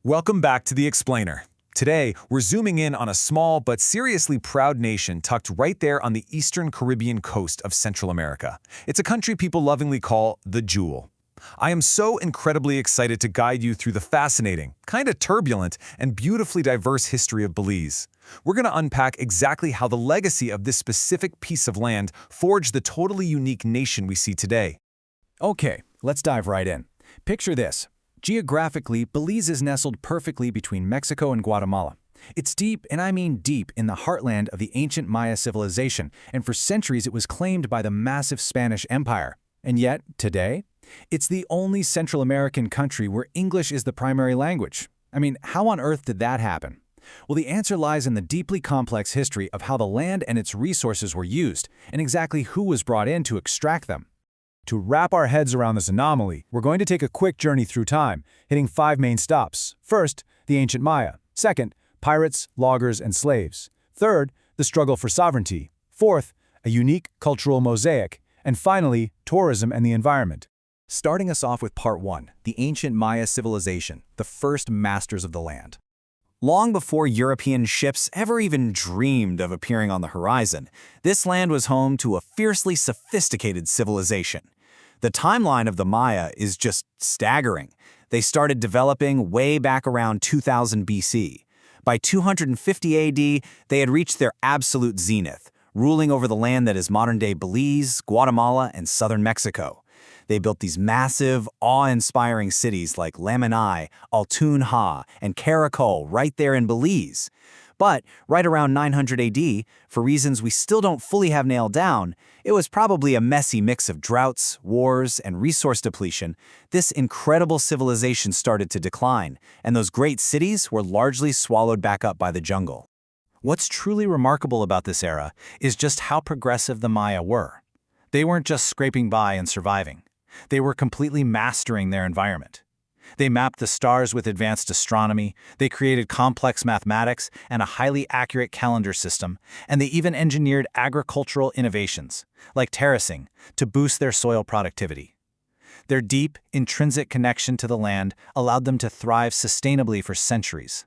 Welcome back to The Explainer. Today, we're zooming in on a small but seriously proud nation tucked right there on the eastern Caribbean coast of Central America. It's a country people lovingly call the Jewel. I am so incredibly excited to guide you through the fascinating, kind of turbulent, and beautifully diverse history of Belize. We're going to unpack exactly how the legacy of this specific piece of land forged the totally unique nation we see today. Okay, let's dive right in. Picture this. Geographically, Belize is nestled perfectly between Mexico and Guatemala. It's deep, and I mean deep, in the heartland of the ancient Maya civilization, and for centuries it was claimed by the massive Spanish Empire. And yet, today, it's the only Central American country where English is the primary language. I mean, how on earth did that happen? Well, the answer lies in the deeply complex history of how the land and its resources were used, and exactly who was brought in to extract them. To wrap our heads around this anomaly, we're going to take a quick journey through time, hitting 5 main stops. First, the ancient Maya. Second, pirates, loggers, and slaves. Third, the struggle for sovereignty. Fourth, a unique cultural mosaic. And finally, tourism and the environment. Starting us off with Part 1, the ancient Maya civilization, the first masters of the land. Long before European ships ever even dreamed of appearing on the horizon, this land was home to a fiercely sophisticated civilization. The timeline of the Maya is just staggering. They started developing way back around 2000 BC. By 250 AD, they had reached their absolute zenith, ruling over the land that is modern-day Belize, Guatemala, and southern Mexico. They built these massive, awe-inspiring cities like Lamanai, Altunha, and Caracol right there in Belize. But right around 900 AD, for reasons we still don't fully have nailed down, it was probably a messy mix of droughts, wars, and resource depletion. This incredible civilization started to decline, and those great cities were largely swallowed back up by the jungle. What's truly remarkable about this era is just how progressive the Maya were. They weren't just scraping by and surviving. They were completely mastering their environment. They mapped the stars with advanced astronomy, they created complex mathematics and a highly accurate calendar system, and they even engineered agricultural innovations, like terracing, to boost their soil productivity. Their deep, intrinsic connection to the land allowed them to thrive sustainably for centuries.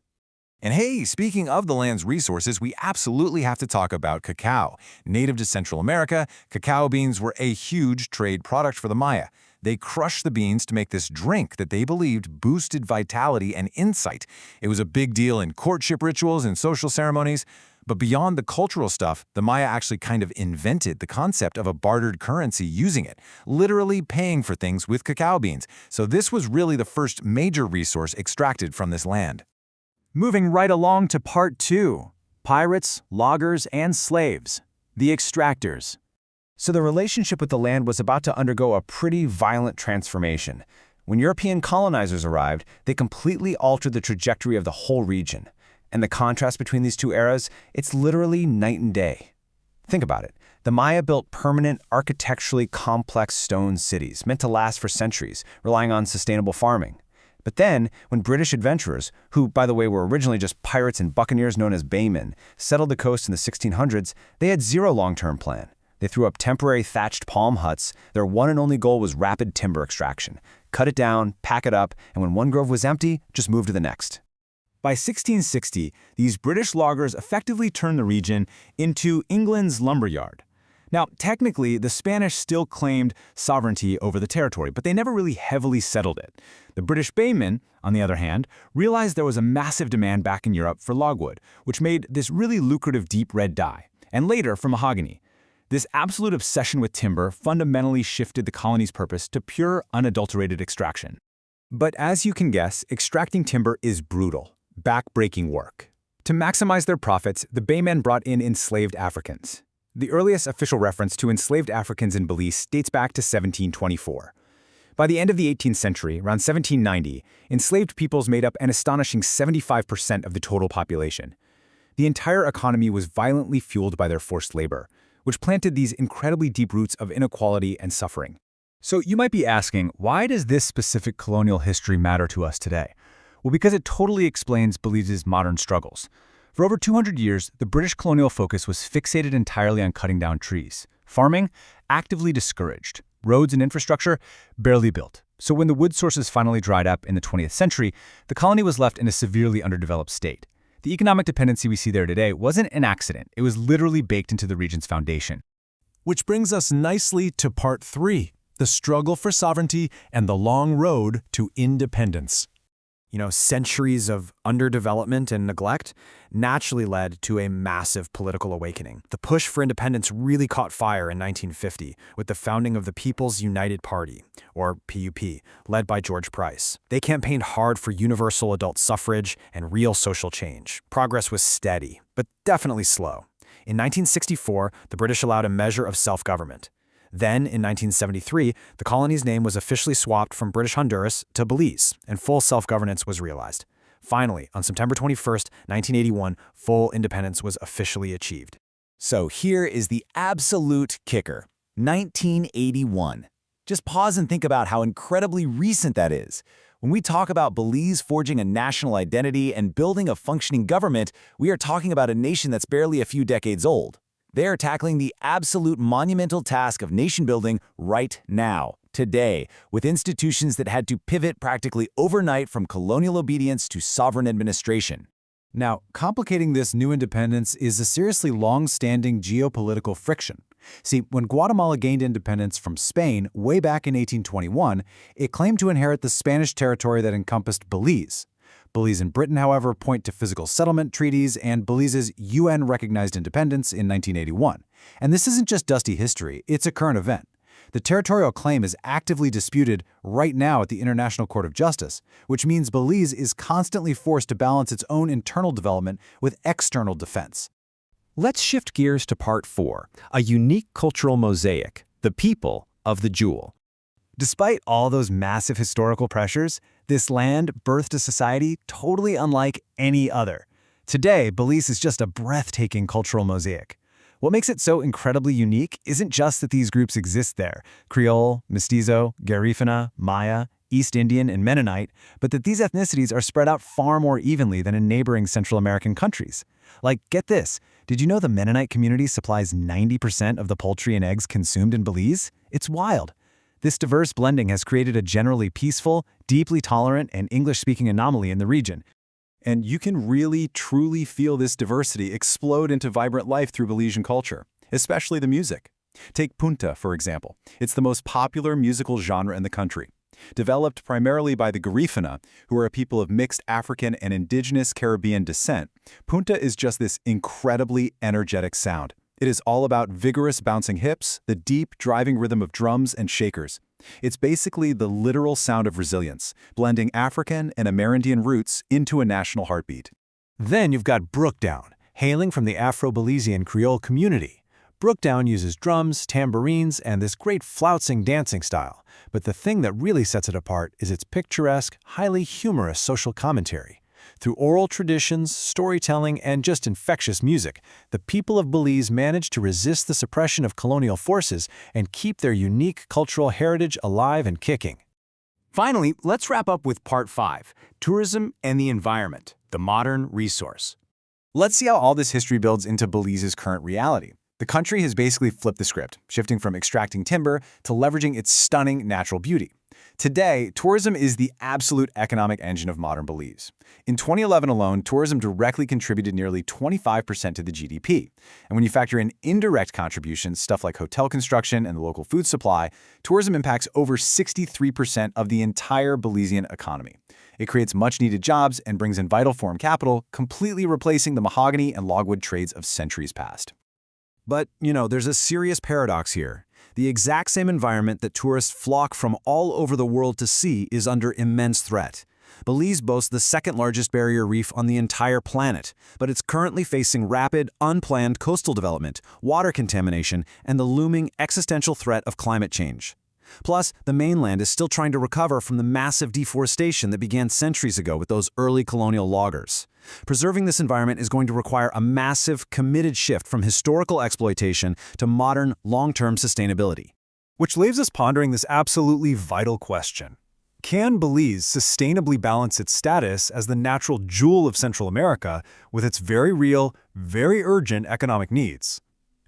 And hey, speaking of the land's resources, we absolutely have to talk about cacao. Native to Central America, cacao beans were a huge trade product for the Maya. They crushed the beans to make this drink that they believed boosted vitality and insight. It was a big deal in courtship rituals and social ceremonies. But beyond the cultural stuff, the Maya actually kind of invented the concept of a bartered currency using it, literally paying for things with cacao beans. So this was really the first major resource extracted from this land. Moving right along to Part 2, pirates, loggers, and slaves, the extractors. So the relationship with the land was about to undergo a pretty violent transformation. When European colonizers arrived, they completely altered the trajectory of the whole region. And the contrast between these two eras, it's literally night and day. Think about it. The Maya built permanent, architecturally complex stone cities meant to last for centuries, relying on sustainable farming. But then, when British adventurers, who, by the way, were originally just pirates and buccaneers known as baymen, settled the coast in the 1600s, they had zero long-term plan. They threw up temporary thatched palm huts. Their one and only goal was rapid timber extraction. Cut it down, pack it up, and when one grove was empty, just move to the next. By 1660, these British loggers effectively turned the region into England's lumberyard. Now, technically, the Spanish still claimed sovereignty over the territory, but they never really heavily settled it. The British baymen, on the other hand, realized there was a massive demand back in Europe for logwood, which made this really lucrative deep red dye, and later for mahogany. This absolute obsession with timber fundamentally shifted the colony's purpose to pure, unadulterated extraction. But as you can guess, extracting timber is brutal, back-breaking work. To maximize their profits, the baymen brought in enslaved Africans. The earliest official reference to enslaved Africans in Belize dates back to 1724. By the end of the 18th century, around 1790, enslaved peoples made up an astonishing 75% of the total population. The entire economy was violently fueled by their forced labor, which planted these incredibly deep roots of inequality and suffering. So you might be asking, why does this specific colonial history matter to us today? Well, because it totally explains Belize's modern struggles. For over 200 years, the British colonial focus was fixated entirely on cutting down trees. Farming, actively discouraged. Roads and infrastructure, barely built. So when the wood sources finally dried up in the 20th century, the colony was left in a severely underdeveloped state. The economic dependency we see there today wasn't an accident. It was literally baked into the region's foundation. Which brings us nicely to part 3, the struggle for sovereignty and the long road to independence. Centuries of underdevelopment and neglect naturally led to a massive political awakening. The push for independence really caught fire in 1950 with the founding of the People's United Party, or PUP, led by George Price. They campaigned hard for universal adult suffrage and real social change. Progress was steady, but definitely slow. In 1964, the British allowed a measure of self-government. Then, in 1973, the colony's name was officially swapped from British Honduras to Belize, and full self-governance was realized. Finally, on September 21st, 1981, full independence was officially achieved. So here is the absolute kicker, 1981. Just pause and think about how incredibly recent that is. When we talk about Belize forging a national identity and building a functioning government, we are talking about a nation that's barely a few decades old. They are tackling the absolute monumental task of nation-building right now, today, with institutions that had to pivot practically overnight from colonial obedience to sovereign administration. Now, complicating this new independence is a seriously long-standing geopolitical friction. See, when Guatemala gained independence from Spain way back in 1821, it claimed to inherit the Spanish territory that encompassed Belize. Belize and Britain, however, point to physical settlement treaties and Belize's UN-recognized independence in 1981. And this isn't just dusty history, it's a current event. The territorial claim is actively disputed right now at the International Court of Justice, which means Belize is constantly forced to balance its own internal development with external defense. Let's shift gears to part 4, a unique cultural mosaic, the people of the jewel. Despite all those massive historical pressures, this land birthed a society totally unlike any other. Today, Belize is just a breathtaking cultural mosaic. What makes it so incredibly unique isn't just that these groups exist there, Creole, Mestizo, Garifuna, Maya, East Indian, and Mennonite, but that these ethnicities are spread out far more evenly than in neighboring Central American countries. Like, get this, did you know the Mennonite community supplies 90% of the poultry and eggs consumed in Belize? It's wild. This diverse blending has created a generally peaceful, deeply tolerant, and English-speaking anomaly in the region. And you can really, truly feel this diversity explode into vibrant life through Belizean culture, especially the music. Take punta, for example. It's the most popular musical genre in the country. Developed primarily by the Garifuna, who are a people of mixed African and indigenous Caribbean descent, punta is just this incredibly energetic sound. It is all about vigorous bouncing hips, the deep, driving rhythm of drums and shakers. It's basically the literal sound of resilience, blending African and Amerindian roots into a national heartbeat. Then you've got Brookdown, hailing from the Afro-Belizean Creole community. Brookdown uses drums, tambourines, and this great flouncing dancing style. But the thing that really sets it apart is its picturesque, highly humorous social commentary. Through oral traditions, storytelling, and just infectious music, the people of Belize managed to resist the suppression of colonial forces and keep their unique cultural heritage alive and kicking. Finally, let's wrap up with part 5, tourism and the environment, the modern resource. Let's see how all this history builds into Belize's current reality. The country has basically flipped the script, shifting from extracting timber to leveraging its stunning natural beauty. Today, tourism is the absolute economic engine of modern Belize. In 2011 alone, tourism directly contributed nearly 25% to the GDP. And when you factor in indirect contributions, stuff like hotel construction and the local food supply, tourism impacts over 63% of the entire Belizean economy. It creates much-needed jobs and brings in vital foreign capital, completely replacing the mahogany and logwood trades of centuries past. But, there's a serious paradox here. The exact same environment that tourists flock from all over the world to see is under immense threat. Belize boasts the second-largest barrier reef on the entire planet, but it's currently facing rapid, unplanned coastal development, water contamination, and the looming existential threat of climate change. Plus, the mainland is still trying to recover from the massive deforestation that began centuries ago with those early colonial loggers. Preserving this environment is going to require a massive, committed shift from historical exploitation to modern, long-term sustainability. Which leaves us pondering this absolutely vital question. Can Belize sustainably balance its status as the natural jewel of Central America with its very real, very urgent economic needs?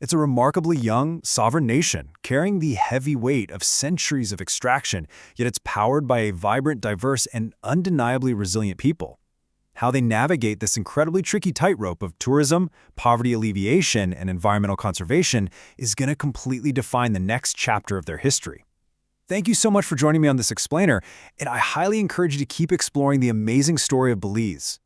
It's a remarkably young, sovereign nation, carrying the heavy weight of centuries of extraction, yet it's powered by a vibrant, diverse, and undeniably resilient people. How they navigate this incredibly tricky tightrope of tourism, poverty alleviation, and environmental conservation is going to completely define the next chapter of their history. Thank you so much for joining me on this explainer, and I highly encourage you to keep exploring the amazing story of Belize.